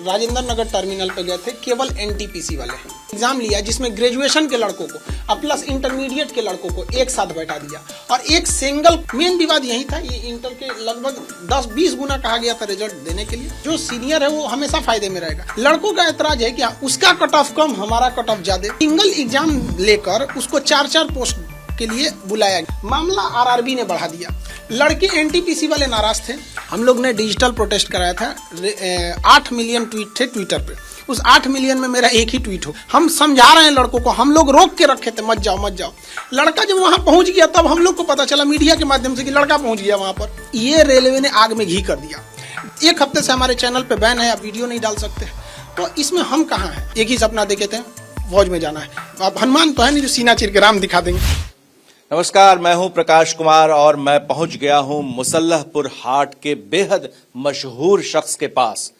Rajendra Nagar terminal पे गए थे, केवल एनटीपीसी वाले एग्जाम लिया जिसमें ग्रेजुएशन के लड़कों को और प्लस इंटरमीडिएट के लड़कों को एक साथ बैठा दिया और एक सिंगल मेन विवाद यही था। ये इंटर के लगभग 10-20 गुना कहा गया था रिजल्ट देने के लिए। जो सीनियर है वो हमेशा फायदे में रहेगा। लड़कों का ऐतराज है कि उसका कट ऑफ कम, हमारा कट ऑफ ज्यादा। सिंगल एग्जाम लेकर उसको 4-4 पोस्ट के लिए बुलाया गया। मामला आरआरबी ने बढ़ा दिया। लड़के एनटीपीसी वाले नाराज थे। हम लोग ने डिजिटल प्रोटेस्ट कराया था। 8 मिलियन ट्वीट थे ट्विटर पे। उस 8 मिलियन में मेरा एक ही ट्वीट हो। हम समझा रहे हैं लड़कों को, हम लोग रोक के रखे थे मत जाओ मत जाओ। लड़का जब वहां पहुंच गया तब हम लोग को पता चला मीडिया के माध्यम से कि लड़का पहुंच गया वहां पर। ये रेलवे ने आग में घी कर दिया। 1 हफ्ते से हमारे चैनल पे बैन है, आप वीडियो नहीं डाल सकते। तो इसमें हम कहाँ हैं? एक ही सपना देखे थे, फौज में जाना है। आप हनुमान तो है नहीं जो सीना चीर के राम दिखा देंगे। नमस्कार, मैं हूं प्रकाश कुमार और मैं पहुंच गया हूं मुसल्लहपुर हाट के बेहद मशहूर शख्स के पास,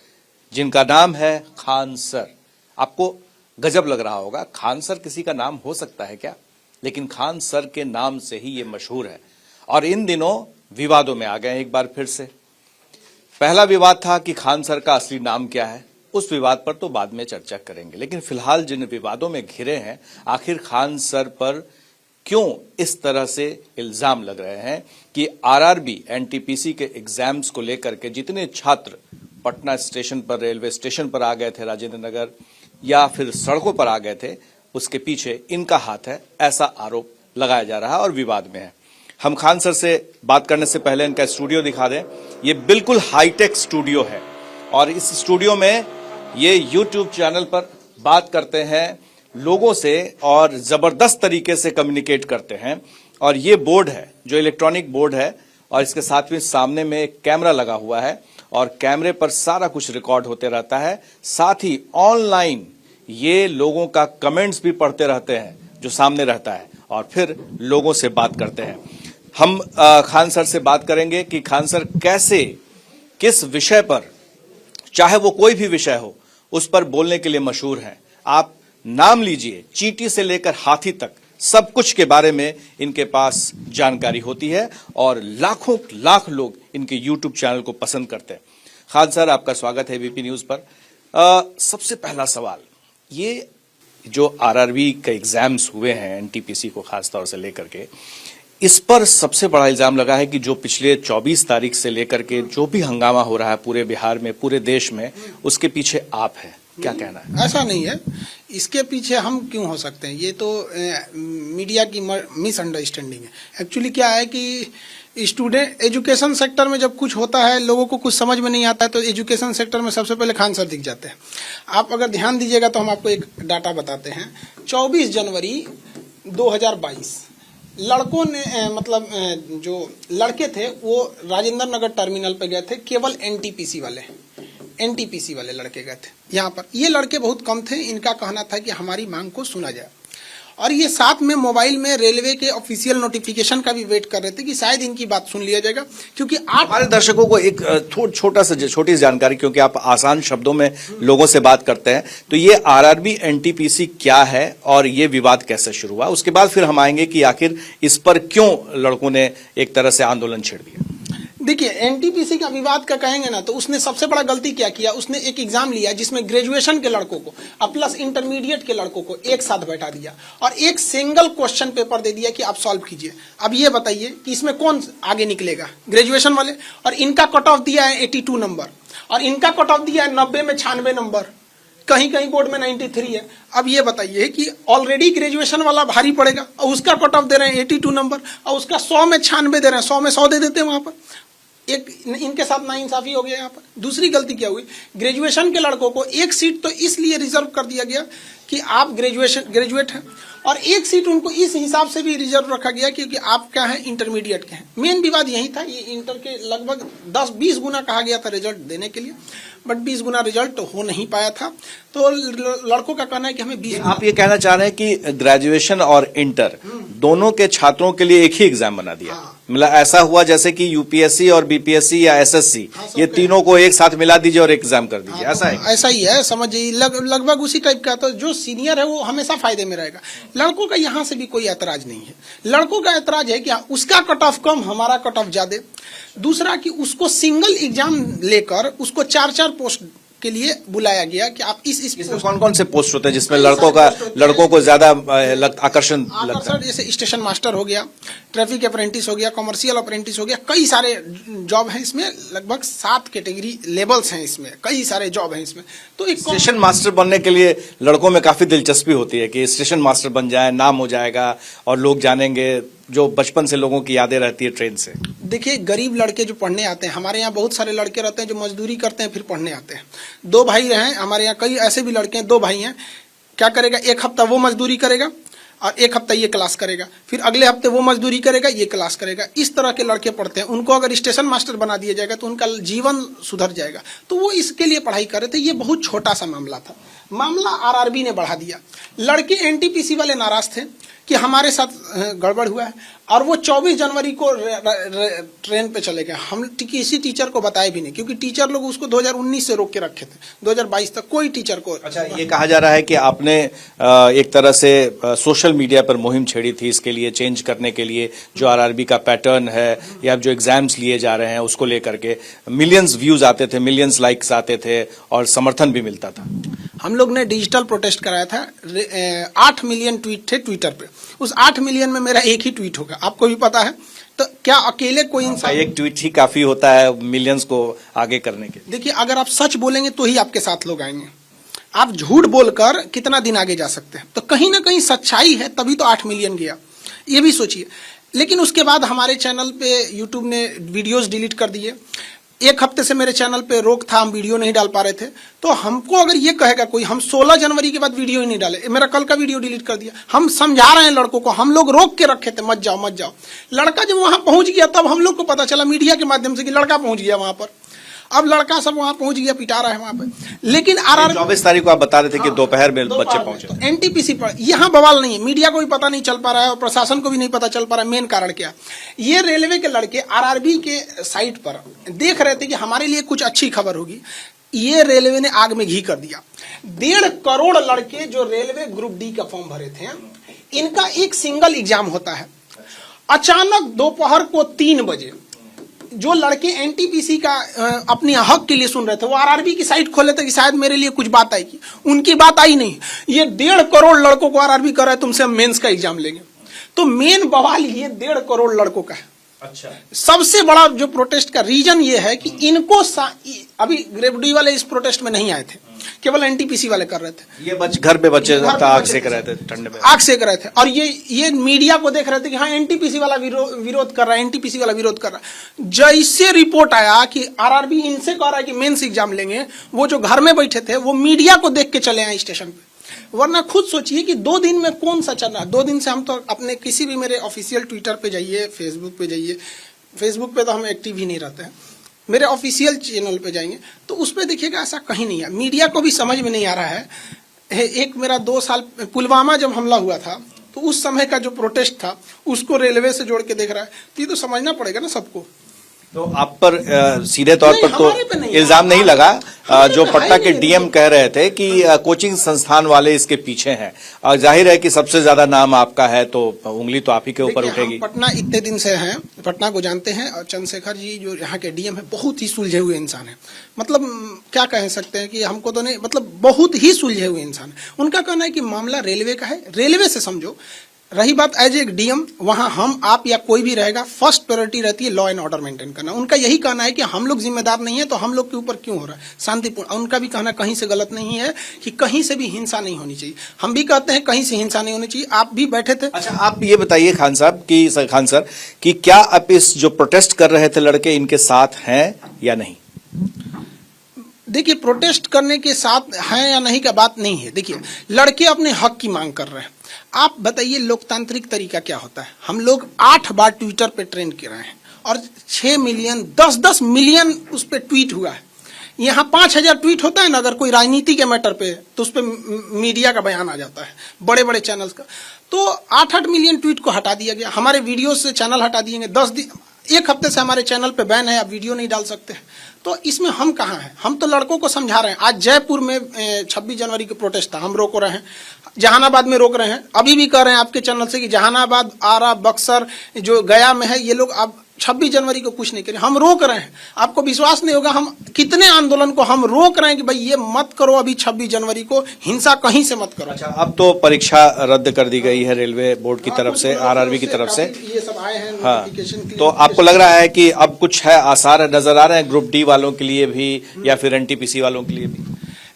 जिनका नाम है खान सर। आपको गजब लग रहा होगा, खान सर किसी का नाम हो सकता है क्या? लेकिन खान सर के नाम से ही ये मशहूर है और इन दिनों विवादों में आ गए एक बार फिर से। पहला विवाद था कि खान सर का असली नाम क्या है, उस विवाद पर तो बाद में चर्चा करेंगे। लेकिन फिलहाल जिन विवादों में घिरे हैं, आखिर खान सर पर क्यों इस तरह से इल्जाम लग रहे हैं कि आरआरबी एनटीपीसी के एग्जाम्स को लेकर के जितने छात्र पटना स्टेशन पर, रेलवे स्टेशन पर आ गए थे, राजेंद्र नगर या फिर सड़कों पर आ गए थे, उसके पीछे इनका हाथ है, ऐसा आरोप लगाया जा रहा है और विवाद में है। हम खान सर से बात करने से पहले इनका स्टूडियो दिखा दें। ये बिल्कुल हाईटेक स्टूडियो है और इस स्टूडियो में ये यूट्यूब चैनल पर बात करते हैं लोगों से और जबरदस्त तरीके से कम्युनिकेट करते हैं। और ये बोर्ड है जो इलेक्ट्रॉनिक बोर्ड है और इसके साथ में सामने में एक कैमरा लगा हुआ है और कैमरे पर सारा कुछ रिकॉर्ड होते रहता है। साथ ही ऑनलाइन ये लोगों का कमेंट्स भी पढ़ते रहते हैं जो सामने रहता है और फिर लोगों से बात करते हैं। हम खान सर से बात करेंगे कि खान सर कैसे, किस विषय पर, चाहे वो कोई भी विषय हो, उस पर बोलने के लिए मशहूर हैं। आप नाम लीजिए, चींटी से लेकर हाथी तक सब कुछ के बारे में इनके पास जानकारी होती है और लाखों लाख लोग इनके यूट्यूब चैनल को पसंद करते हैं। खान सर, आपका स्वागत है वीपी न्यूज पर। सबसे पहला सवाल, ये जो आरआरबी के एग्जाम्स हुए हैं एनटीपीसी को खास तौर से लेकर के, इस पर सबसे बड़ा इल्जाम लगा है कि जो पिछले 24 तारीख से लेकर के जो भी हंगामा हो रहा है पूरे बिहार में, पूरे देश में, उसके पीछे आप हैं। क्या कहना है? ऐसा नहीं है, इसके पीछे हम क्यों हो सकते हैं? ये तो मीडिया की मिसअंडरस्टैंडिंग है। एक्चुअली क्या है कि स्टूडेंट एजुकेशन सेक्टर में जब कुछ होता है, लोगों को कुछ समझ में नहीं आता है, तो एजुकेशन सेक्टर में सबसे पहले खान सर दिख जाते हैं। आप अगर ध्यान दीजिएगा तो हम आपको एक डाटा बताते हैं। 24 जनवरी 2022 लड़कों ने जो लड़के थे वो राजेंद्र नगर टर्मिनल पे गए थे, केवल एनटीपीसी वाले लड़के गए थे। यहाँ पर ये लड़के बहुत कम थे। इनका कहना था कि हमारी मांग को सुना जाए और ये साथ में मोबाइल में रेलवे के ऑफिशियल नोटिफिकेशन का भी वेट कर रहे थे कि शायद इनकी बात सुन लिया जाएगा। क्योंकि आप हमारे दर्शकों को एक छोटी सी जानकारी, क्योंकि आप आसान शब्दों में लोगों से बात करते हैं, तो ये आरआरबी एनटीपीसी क्या है और ये विवाद कैसे शुरू हुआ, उसके बाद फिर हम आएंगे कि आखिर इस पर क्यों लड़कों ने एक तरह से आंदोलन छेड़ दिया। देखिए, एनटीपीसी का विवाद का कहेंगे ना तो उसने सबसे बड़ा गलती क्या किया, उसने एक एग्जाम लिया जिसमें ग्रेजुएशन के लड़कों को और प्लस इंटरमीडिएट के लड़कों को एक साथ बैठा दिया और एक सिंगल क्वेश्चन पेपर दे दिया कि आप सॉल्व कीजिए। अब ये बताइए कि इसमें कौन आगे निकलेगा? ग्रेजुएशन वाले। और इनका कट ऑफ दिया है 82 नंबर और इनका कट ऑफ दिया है 90 में 96 नंबर, कहीं कहीं बोर्ड में 93 है। अब ये बताइए कि ऑलरेडी ग्रेजुएशन वाला भारी पड़ेगा और उसका कट ऑफ दे रहे हैं 82 नंबर और उसका 100 में 96 दे रहे हैं, 100 में 100 दे देते हैं वहां पर। एक इनके साथ नाइंसाफी हो गया। यहाँ पर दूसरी गलती क्या हुई, ग्रेजुएशन के लड़कों को एक सीट तो इसलिए रिजर्व कर दिया गया कि आप ग्रेजुएट हैं और एक सीट उनको इस हिसाब से भी रिजर्व रखा गया क्योंकि आप क्या है, इंटरमीडिएट के हैं। मेन विवाद यही था। ये इंटर के लगभग 10-20 गुना कहा गया था रिजल्ट देने के लिए, बट 20 गुना रिजल्ट हो नहीं पाया था। तो लड़कों का कहना है कि हमें 20। आप ये कहना चाह रहे हैं कि ग्रेजुएशन और इंटर दोनों के छात्रों के लिए एक ही एग्जाम बना दिया। हाँ। मतलब ऐसा हुआ जैसे कि यूपीएससी और बीपीएससी या एसएससी, ये तीनों को एक साथ मिला दीजिए और एग्जाम कर दीजिए। ऐसा है? ऐसा ही है, समझिए लगभग उसी टाइप का। तो जो सीनियर है वो हमेशा फायदे में रहेगा। लड़कों का यहाँ से भी कोई ऐतराज नहीं है। लड़कों का ऐतराज है कि उसका कट ऑफ कम, हमारा कट ऑफ ज्यादा। दूसरा कि उसको सिंगल एग्जाम लेकर उसको 4-4 पोस्ट के लिए बुलाया गया कि आप इस इसमें कौन कौन से पोस्ट होते हैं जिसमें लड़कों को ज्यादा आकर्षण लगता है? जैसे स्टेशन मास्टर हो गया, ट्रैफिक अप्रेंटिस हो गया, कमर्शियल अप्रेंटिस हो गया, कई सारे जॉब हैं इसमें, लगभग 7 कैटेगरी लेवल्स हैं इसमें, कई सारे जॉब हैं इसमें। तो एक स्टेशन मास्टर बनने के लिए लड़कों में काफी दिलचस्पी होती है कि स्टेशन मास्टर बन जाए, नाम हो जाएगा और लोग जानेंगे, जो बचपन से लोगों की यादें रहती है ट्रेन से। देखिए, गरीब लड़के जो पढ़ने आते हैं, हमारे यहाँ बहुत सारे लड़के रहते हैं जो मजदूरी करते हैं फिर पढ़ने आते हैं। 2 भाई हैं हमारे यहाँ, कई ऐसे भी लड़के हैं, 2 भाई हैं, क्या करेगा, एक हफ्ता वो मजदूरी करेगा और एक हफ्ता ये क्लास करेगा, फिर अगले हफ्ते वो मजदूरी करेगा, ये क्लास करेगा। इस तरह के लड़के पढ़ते हैं। उनको अगर स्टेशन मास्टर बना दिया जाएगा तो उनका जीवन सुधर जाएगा। तो वो इसके लिए पढ़ाई कर रहे थे। ये बहुत छोटा सा मामला था। मामला आरआरबी ने बढ़ा दिया। लड़के एनटीपीसी वाले नाराज थे कि हमारे साथ गड़बड़ हुआ है और वो 24 जनवरी को ट्रेन पे चले गए। हम किसी टीचर को बताए भी नहीं, क्योंकि टीचर लोग उसको 2019 से रोक के रखे थे, 2022 तक कोई टीचर को। अच्छा, ये कहा जा रहा है कि आपने एक तरह से सोशल मीडिया पर मुहिम छेड़ी थी इसके लिए, चेंज करने के लिए, जो आरआरबी का पैटर्न है या जो एग्जाम्स लिए जा रहे हैं उसको लेकर के मिलियंस व्यूज आते थे, मिलियंस लाइक्स आते थे और समर्थन भी मिलता था। हम लोग ने डिजिटल प्रोटेस्ट कराया था। 8 मिलियन ट्वीट थे ट्विटर पे। उस 8 मिलियन में मेरा एक ही ट्वीट होगा, आपको भी पता है। तो क्या अकेले कोई इंसान, एक ट्वीट ही काफी होता है मिलियंस को आगे करने के? देखिए, अगर आप सच बोलेंगे तो ही आपके साथ लोग आएंगे। आप झूठ बोलकर कितना दिन आगे जा सकते हैं? तो कहीं ना कहीं सच्चाई है, तभी तो 8 मिलियन गया, ये भी सोचिए। लेकिन उसके बाद हमारे चैनल पे यूट्यूब ने वीडियोस डिलीट कर दिए। 1 हफ्ते से मेरे चैनल पे रोक था, हम वीडियो नहीं डाल पा रहे थे। तो हमको अगर ये कहेगा कोई, हम 16 जनवरी के बाद वीडियो ही नहीं डाले, मेरा कल का वीडियो डिलीट कर दिया। हम समझा रहे हैं लड़कों को, हम लोग रोक के रखे थे, मत जाओ मत जाओ। लड़का जब वहां पहुंच गया तब हम लोग को पता चला मीडिया के माध्यम से कि लड़का पहुंच गया वहां पर। अब लड़का सब वहां पहुंच गया, पिटा रहा है वहां पे। लेकिन 24 तारीख को आप बता रहे थे कि दोपहर में बच्चे पहुंचे। तो एनटीपीसी पर यहाँ बवाल नहीं है, मीडिया को भी पता नहीं चल पा रहा है और प्रशासन को भी नहीं पता चल पा रहा है। मेन कारण क्या, ये रेलवे के लड़के आरआरबी के साइट पर देख रहे थे कि हमारे लिए कुछ अच्छी खबर होगी। ये रेलवे ने आग में घी कर दिया। 1.5 करोड़ लड़के जो रेलवे ग्रुप डी का फॉर्म भरे थे, इनका एक सिंगल एग्जाम होता है। अचानक दोपहर को 3 बजे जो लड़के एनटीपीसी का अपने हक के लिए सुन रहे थे, वो आरआरबी की साइट खोले थे कि शायद मेरे लिए कुछ बात आएगी। उनकी बात आई नहीं। ये 1.5 करोड़ लड़कों को आरआरबी कर रहा है, तुमसे हम मेंस का एग्जाम लेंगे। तो मेन बवाल ये 1.5 करोड़ लड़कों का है। अच्छा, सबसे बड़ा जो प्रोटेस्ट का रीजन ये है कि इनको अभी ग्रेड डी वाले इस प्रोटेस्ट में नहीं आए थे, केवल एनटीपीसी वाले कर रहे थे। ये घर पे बच्चे आग सेक रहे थे, ठंड में आग सेक रहे थे। और ये मीडिया को देख रहे थे कि हाँ एनटीपीसी वाला विरोध कर रहा है, एनटीपीसी वाला विरोध कर रहा है। जैसे रिपोर्ट आया कि आरआरबी इनसे कह रहा है कि मेंस एग्जाम लेंगे, वो जो घर में बैठे थे वो मीडिया को देख के चले आए स्टेशन पे। वरना खुद सोचिए कि 2 दिन में कौन सा चल रहा है। 2 दिन से हम तो अपने किसी भी मेरे ऑफिशियल ट्विटर पे जाइए, फेसबुक पे जाइए, फेसबुक पे तो हम एक्टिव ही नहीं रहते हैं, मेरे ऑफिशियल चैनल पे जाएंगे तो उस पे देखिएगा ऐसा कहीं नहीं है। मीडिया को भी समझ में नहीं आ रहा है। एक मेरा 2 साल पुलवामा जब हमला हुआ था तो उस समय का जो प्रोटेस्ट था उसको रेलवे से जोड़ के देख रहा है, तो ये तो समझना पड़ेगा ना सबको। तो आप पर सीधे तौर पर तो इल्जाम नहीं लगा। जो पटना के डीएम कह रहे थे कि कोचिंग संस्थान वाले इसके पीछे हैं, और जाहिर है कि सबसे ज्यादा नाम आपका है तो उंगली तो आप ही के ऊपर उठेगी। पटना इतने दिन से हैं, पटना को जानते हैं, और चंद्रशेखर जी जो यहाँ के डीएम है बहुत ही सुलझे हुए इंसान है। मतलब क्या कह सकते हैं कि हमको तो नहीं, मतलब बहुत ही सुलझे हुए इंसान है। उनका कहना है कि मामला रेलवे का है, रेलवे से समझो। रही बात एज एक डीएम, वहां हम आप या कोई भी रहेगा, फर्स्ट प्रायोरिटी रहती है लॉ एंड ऑर्डर मेंटेन करना। उनका यही कहना है कि हम लोग जिम्मेदार नहीं है तो हम लोग के ऊपर क्यों हो रहा है, शांतिपूर्ण। उनका भी कहना कहीं से गलत नहीं है कि कहीं से भी हिंसा नहीं होनी चाहिए। हम भी कहते हैं कहीं से हिंसा नहीं होनी चाहिए। आप भी बैठे थे। अच्छा, आप ये बताइए खान सर कि क्या आप इस जो प्रोटेस्ट कर रहे थे लड़के, इनके साथ हैं या नहीं? देखिए, प्रोटेस्ट करने के साथ हैं या नहीं का बात नहीं है। देखिए, लड़के अपने हक की मांग कर रहे हैं। आप बताइए लोकतांत्रिक तरीका क्या होता है। हम लोग 8 बार ट्विटर पे ट्रेंड कर रहे हैं और 6 मिलियन 10-10 मिलियन उस पर ट्वीट हुआ है। यहाँ 5000 ट्वीट होता है ना अगर कोई राजनीति के मैटर पे, तो उस पर मीडिया का बयान आ जाता है, बड़े बड़े चैनल्स का। तो 8-8 मिलियन ट्वीट को हटा दिया गया। हमारे वीडियो से चैनल हटा दिए गए। 1 हफ्ते से हमारे चैनल पे बैन है, आप वीडियो नहीं डाल सकते हैं। तो इसमें हम कहाँ हैं? हम तो लड़कों को समझा रहे हैं। आज जयपुर में 26 जनवरी के प्रोटेस्ट था, हम रोक रहे हैं। जहानाबाद में रोक रहे हैं। अभी भी कह रहे हैं आपके चैनल से कि जहानाबाद, आरा, बक्सर, जो गया में है, ये लोग अब 26 जनवरी को कुछ नहीं करें, हम रोक रहे हैं। आपको विश्वास नहीं होगा, हम कितने आंदोलन को हम रोक रहे हैं कि भाई ये मत करो, अभी 26 जनवरी को हिंसा कहीं से मत करो। अच्छा, अब तो परीक्षा रद्द कर दी गई है रेलवे बोर्ड की तरफ से, आरआरबी की तरफ से, ये सब आए हैं हाँ। नोटिफिकेशन। तो आपको लग रहा है कि अब कुछ है, आसार नजर आ रहे हैं ग्रुप डी वालों के लिए भी या फिर एनटीपीसी वालों के लिए भी?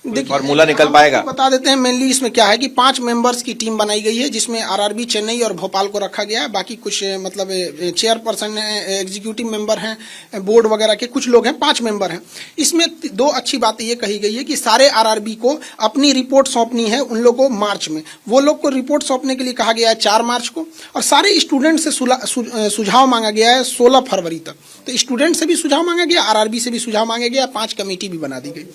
देखिए, फॉर्मूला निकल पाएगा? बता देते हैं मेनली इसमें क्या है कि 5 मेंबर्स की टीम बनाई गई है, जिसमें आरआरबी चेन्नई और भोपाल को रखा गया है। बाकी कुछ मतलब चेयरपर्सन है, एग्जीक्यूटिव मेंबर हैं, बोर्ड वगैरह के कुछ लोग हैं, 5 मेंबर हैं। इसमें 2 अच्छी बातें ये कही गई है कि सारे आरआरबी को अपनी रिपोर्ट सौंपनी है उन लोगों को मार्च में। वो लोग को रिपोर्ट सौंपने के लिए कहा गया है 4 मार्च को, और सारे स्टूडेंट से सुझाव मांगा गया है 16 फरवरी तक। तो स्टूडेंट से भी सुझाव मांगा गया, आरआरबी से भी सुझाव मांगा गया, 5 कमेटी भी बना दी गई।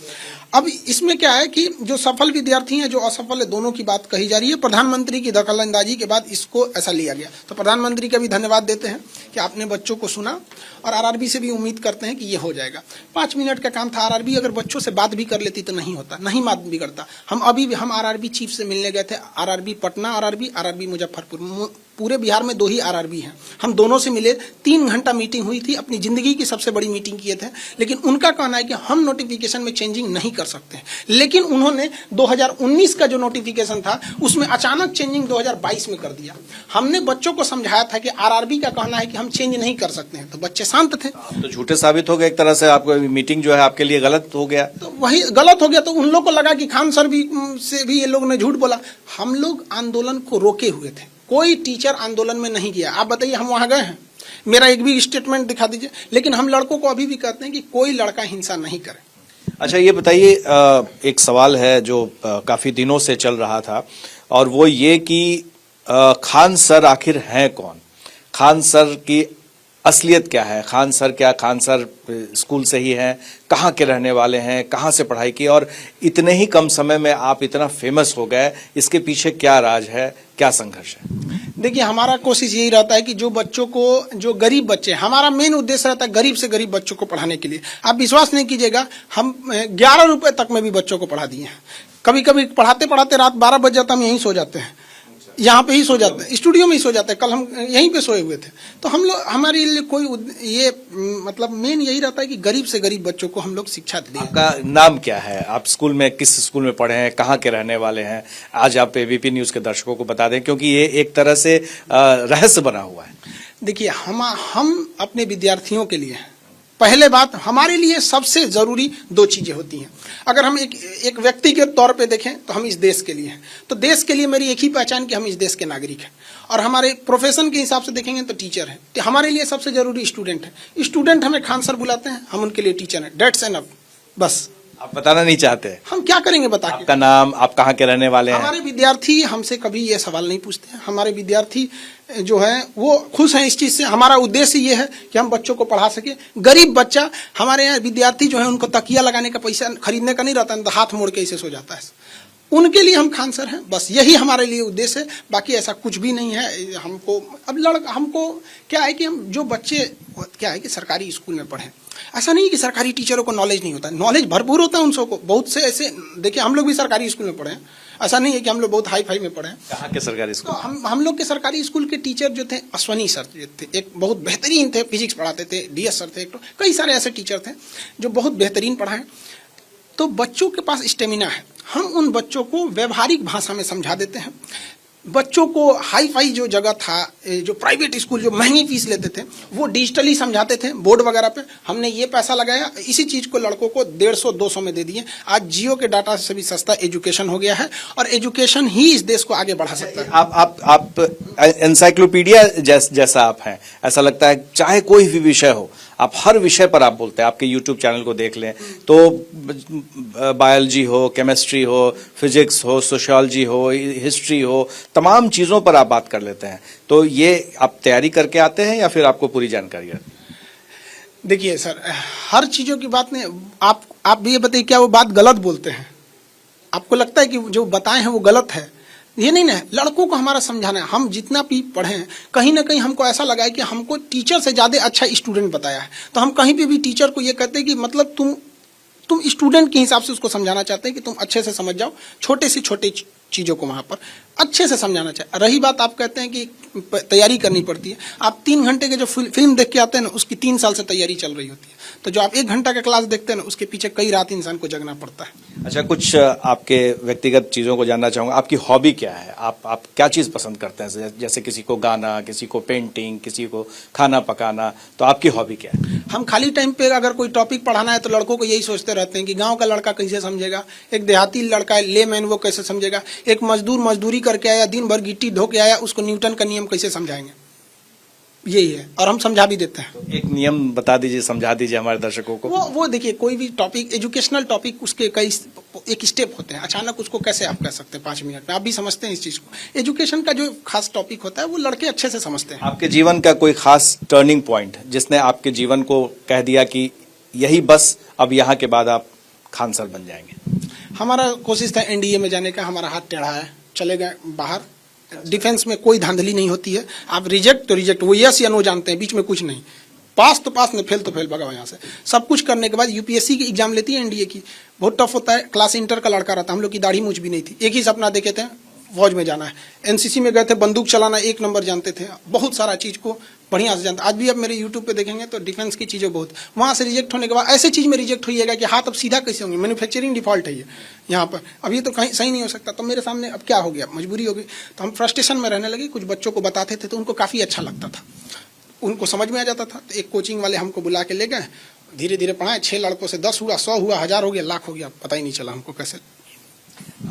अब इसमें क्या है कि जो सफल विद्यार्थी हैं, जो असफल है, दोनों की बात कही जा रही है। प्रधानमंत्री की दखलंदाजी के बाद इसको ऐसा लिया गया, तो प्रधानमंत्री का भी धन्यवाद देते हैं कि आपने बच्चों को सुना, और आरआरबी से भी उम्मीद करते हैं कि ये हो जाएगा। 5 मिनट का काम था। आरआरबी अगर बच्चों से बात भी कर लेती तो नहीं होता, नहीं बात भी करता। हम आरआरबी चीफ से मिलने गए थे, आरआरबी पटना, आरआरबी मुजफ्फरपुर। पूरे बिहार में 2 ही आरआरबी हैं। हम दोनों से मिले, 3 घंटा मीटिंग हुई थी, अपनी जिंदगी की सबसे बड़ी मीटिंग किए थे। लेकिन उनका कहना है कि हम नोटिफिकेशन में चेंजिंग नहीं कर सकते। लेकिन उन्होंने 2019 का जो नोटिफिकेशन था उसमें अचानक चेंजिंग 2022 में कर दिया। हमने बच्चों को समझाया था कि आरआरबी का कहना है कि हम चेंज नहीं कर सकते हैं, तो बच्चे शांत थे। तो झूठे साबित हो गए एक तरह से, आपको मीटिंग जो है आपके लिए गलत हो गया। तो वही गलत हो गया, तो उन लोग को लगा कि खान सर भी से भी ये लोग ने झूठ बोला। हम लोग आंदोलन को रोके हुए थे, कोई टीचर आंदोलन में नहीं गया। आप बताइए, हम वहां गए हैं? मेरा एक भी स्टेटमेंट दिखा दीजिए। लेकिन हम लड़कों को अभी भी कहते हैं कि कोई लड़का हिंसा नहीं करे। अच्छा, ये बताइए, एक सवाल है जो काफी दिनों से चल रहा था, और वो ये कि खान सर आखिर हैं कौन? खान सर की असलियत क्या है? खान सर क्या खान सर स्कूल से ही हैं? कहाँ के रहने वाले हैं? कहाँ से पढ़ाई की? और इतने ही कम समय में आप इतना फेमस हो गए, इसके पीछे क्या राज है, क्या संघर्ष है? देखिए, हमारा कोशिश यही रहता है कि जो बच्चों को, जो गरीब बच्चे, हमारा मेन उद्देश्य रहता है गरीब से गरीब बच्चों को पढ़ाने के लिए। आप विश्वास नहीं कीजिएगा, हम 11 रुपए तक में भी बच्चों को पढ़ा दिए हैं। कभी कभी पढ़ाते पढ़ाते रात 12 बज जाता, हम यहीं सो जाते हैं, यहाँ पे ही सो जाते हैं, स्टूडियो में ही सो जाते हैं। कल हम यहीं पे सोए हुए थे। तो हम लोग, हमारे लिए कोई ये मतलब मेन यही रहता है कि गरीब से गरीब बच्चों को हम लोग शिक्षा दें। आपका नाम क्या है? आप स्कूल में, किस स्कूल में पढ़े हैं? कहाँ के रहने वाले हैं? आज आप एबीपी न्यूज के दर्शकों को बता दें, क्योंकि ये एक तरह से रहस्य बना हुआ है। देखिए, हम अपने विद्यार्थियों के लिए, पहले बात, हमारे लिए सबसे जरूरी 2 चीजें होती हैं। अगर हम एक व्यक्ति के तौर पे देखें तो हम इस देश के लिए हैं। तो देश के लिए मेरी एक ही पहचान कि हम इस देश के नागरिक हैं। और हमारे प्रोफेशन के हिसाब से देखेंगे तो टीचर है। तो हमारे लिए सबसे जरूरी स्टूडेंट है। स्टूडेंट हमें खान सर बुलाते हैं, हम उनके लिए टीचर हैं। डेट्स एनफ, बस। आप बताना नहीं चाहते? हम क्या करेंगे बता के? आपका नाम, आप कहाँ के रहने वाले हैं? हमारे विद्यार्थी हमसे कभी ये सवाल नहीं पूछते हैं। हमारे विद्यार्थी जो है वो खुश हैं इस चीज से। हमारा उद्देश्य ये है कि हम बच्चों को पढ़ा सके। गरीब बच्चा, हमारे यहाँ विद्यार्थी जो है उनको तकिया लगाने का पैसा खरीदने का नहीं रहता है, तो हाथ मोड़ के इसे सो जाता है। उनके लिए हम खान सर हैं, बस यही हमारे लिए उद्देश्य है। बाकी ऐसा कुछ भी नहीं है। हमको अब हमको क्या है कि हम जो बच्चे, क्या है कि सरकारी स्कूल में पढ़े, ऐसा नहीं है कि सरकारी टीचरों को नॉलेज नहीं होता है, नॉलेज भरपूर होता है उन सबको। बहुत से ऐसे, देखिए, हम लोग भी सरकारी स्कूल में पढ़े हैं, ऐसा नहीं है कि हम लोग बहुत हाई फाई में पढ़े हैं। कहाँ के सरकारी स्कूल? तो हम लोग के सरकारी स्कूल के टीचर जो थे, अश्वनी सर जो थे, एक बहुत बेहतरीन थे, फिजिक्स पढ़ाते थे। डीएस सर थे, कई सारे ऐसे टीचर थे जो बहुत बेहतरीन पढ़ाए। तो बच्चों के पास स्टेमिना है, हम उन बच्चों को व्यवहारिक भाषा में समझा देते हैं। बच्चों को हाई फाई जो जगह था, जो प्राइवेट स्कूल जो महंगी फीस लेते थे, वो डिजिटली समझाते थे बोर्ड वगैरह पे। हमने ये पैसा लगाया, इसी चीज को लड़कों को 150-200 में दे दिए। आज जियो के डाटा से भी सस्ता एजुकेशन हो गया है, और एजुकेशन ही इस देश को आगे बढ़ा सकता है। आप एनसाइक्लोपीडिया जैसा आप हैं, ऐसा लगता है। चाहे कोई भी विषय हो, आप हर विषय पर आप बोलते हैं। आपके यूट्यूब चैनल को देख लें तो बायोलॉजी हो, केमिस्ट्री हो, फिजिक्स हो, सोशियोलॉजी हो, हिस्ट्री हो, तमाम चीजों पर आप बात कर लेते हैं। तो ये आप तैयारी करके आते हैं या फिर आपको पूरी जानकारी है? देखिए सर, हर चीजों की बात नहीं। आप भी ये बताइए, क्या वो बात गलत बोलते हैं? आपको लगता है कि जो बताए हैं वो गलत है? ये नहीं ना, लड़कों को हमारा समझाना है। हम जितना भी पढ़े हैं, कहीं ना कहीं हमको ऐसा लगा है कि हमको टीचर से ज्यादा अच्छा स्टूडेंट बताया है। तो हम कहीं पे भी टीचर को ये कहते हैं कि मतलब तुम स्टूडेंट के हिसाब से उसको समझाना चाहते हैं कि तुम अच्छे से समझ जाओ, छोटे से छोटे चीजों को वहां पर। अच्छे से समझाना चाहिए। रही बात आप कहते हैं कि तैयारी करनी पड़ती है, आप 3 घंटे के जो फिल्म देख के आते हैं ना, उसकी 3 साल से तैयारी चल रही होती है। तो जो आप 1 घंटा का क्लास देखते हैं ना, उसके पीछे कई रात इंसान को जगना पड़ता है। अच्छा, कुछ आपके व्यक्तिगत चीज़ों को जानना चाहूँगा। आपकी हॉबी क्या है? आप क्या चीज़ पसंद करते हैं? जैसे किसी को गाना, किसी को पेंटिंग, किसी को खाना पकाना, तो आपकी हॉबी क्या है? हम खाली टाइम पे अगर कोई टॉपिक पढ़ाना है तो लड़कों को यही सोचते रहते हैं कि गांव का लड़का कैसे समझेगा, एक देहाती लड़का है लेमैन वो कैसे समझेगा, एक मजदूर मजदूरी करके आया, दिन भर गिट्टी धो के आया, उसको न्यूटन का नियम कैसे समझाएंगे। यही है, और हम समझा भी देते हैं। तो एक नियम बता दीजिए, समझा दीजिए हमारे दर्शकों को। वो देखिए, कोई भी टॉपिक, एजुकेशनल टॉपिक, उसके कई एक स्टेप होते हैं। अचानक उसको कैसे आप कह सकते हैं 5 मिनट में? आप भी समझते हैं इस चीज को। एजुकेशन का जो खास टॉपिक होता है वो लड़के अच्छे से समझते हैं। आपके जीवन का कोई खास टर्निंग पॉइंट जिसने आपके जीवन को कह दिया कि यही बस, अब यहाँ के बाद आप खान सर बन जाएंगे? हमारा कोशिश था एनडीए में जाने का, हमारा हाथ टेढ़ा है, चले गए बाहर। डिफेंस में कोई धांधली नहीं होती है, आप रिजेक्ट तो रिजेक्ट, वो यस या नो जानते हैं, बीच में कुछ नहीं। पास तो पास, नहीं फेल तो फेल, भगाओ यहाँ से। सब कुछ करने के बाद यूपीएससी की एग्जाम लेती है एनडीए की, बहुत टफ होता है। क्लास इंटर का लड़का रहता, हम लोग की दाढ़ी मूछ भी नहीं थी, एक ही सपना देखे थे, फौज में जाना है। एनसीसी में गए थे, बंदूक चलाना 1 नंबर जानते थे, बहुत सारा चीज को बढ़िया से जानते। आज भी अब मेरे यूट्यूब पे देखेंगे तो डिफेंस की चीजें बहुत। वहां से रिजेक्ट होने के बाद ऐसे चीज में रिजेक्ट होइएगा कि हाथ अब सीधा कैसे होंगे, मैन्युफैक्चरिंग डिफॉल्ट है ये यहाँ पर। अब ये तो कहीं सही नहीं हो सकता, तो मेरे सामने अब क्या हो गया, मजबूरी हो गई। तो हम फ्रस्ट्रेशन में रहने लगे। कुछ बच्चों को बताते थे तो उनको काफी अच्छा लगता था, उनको समझ में आ जाता था। तो एक कोचिंग वाले हमको बुला के ले गए, धीरे धीरे पढ़ाए। 6 लड़कों से 10 हुआ, 100 हुआ, 1000 हो गया, लाख हो गया, पता ही नहीं चला हमको कैसे।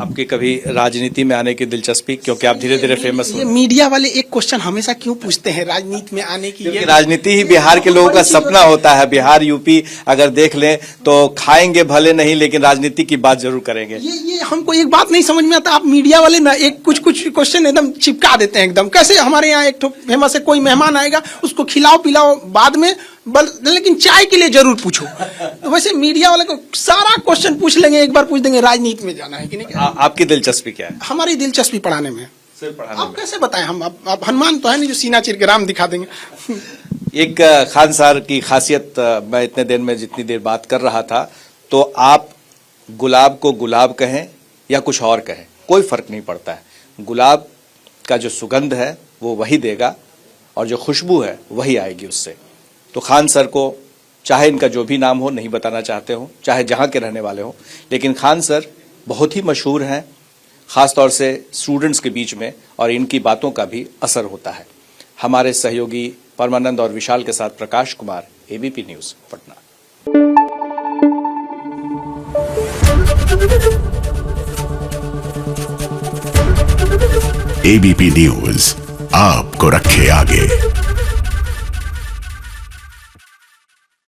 आपकी कभी राजनीति में आने की दिलचस्पी, क्योंकि आप धीरे धीरे फेमस ये मीडिया वाले एक क्वेश्चन हमेशा क्यों पूछते हैं राजनीति में आने की? क्योंकि राजनीति ही बिहार के लोगों का सपना होता है। बिहार यूपी अगर देख लें तो खाएंगे भले नहीं, लेकिन राजनीति की बात जरूर करेंगे। ये हमको एक बात नहीं समझ में आता, आप मीडिया वाले ना एक कुछ क्वेश्चन एकदम चिपका देते हैं एकदम। कैसे हमारे यहाँ एक तो फेमस है, कोई मेहमान आएगा उसको खिलाओ पिलाओ बाद में, लेकिन चाय के लिए जरूर पूछो। तो वैसे मीडिया वाले को सारा क्वेश्चन पूछ लेंगे, एक बार पूछ देंगे राजनीति में जाना है कि नहीं। आपकी दिलचस्पी क्या है? हमारी दिलचस्पी पढ़ाने में। सिर्फ पढ़ाने आप में? कैसे बताएं हम? आप हनुमान तो है नहीं जो सीना चीर के राम दिखा देंगे। एक खान सर की खासियत, मैं इतने देर में जितनी देर बात कर रहा था, तो आप गुलाब को गुलाब कहें या कुछ और कहें, कोई फर्क नहीं पड़ता है। गुलाब का जो सुगंध है वो वही देगा, और जो खुशबू है वही आएगी उससे। तो खान सर को, चाहे इनका जो भी नाम हो, नहीं बताना चाहते हो, चाहे जहाँ के रहने वाले हो, लेकिन खान सर बहुत ही मशहूर हैं, ख़ासतौर से स्टूडेंट्स के बीच में, और इनकी बातों का भी असर होता है। हमारे सहयोगी परमानंद और विशाल के साथ Prakash Kumar, ABP news, Patna. ABP news आपको रखे आगे।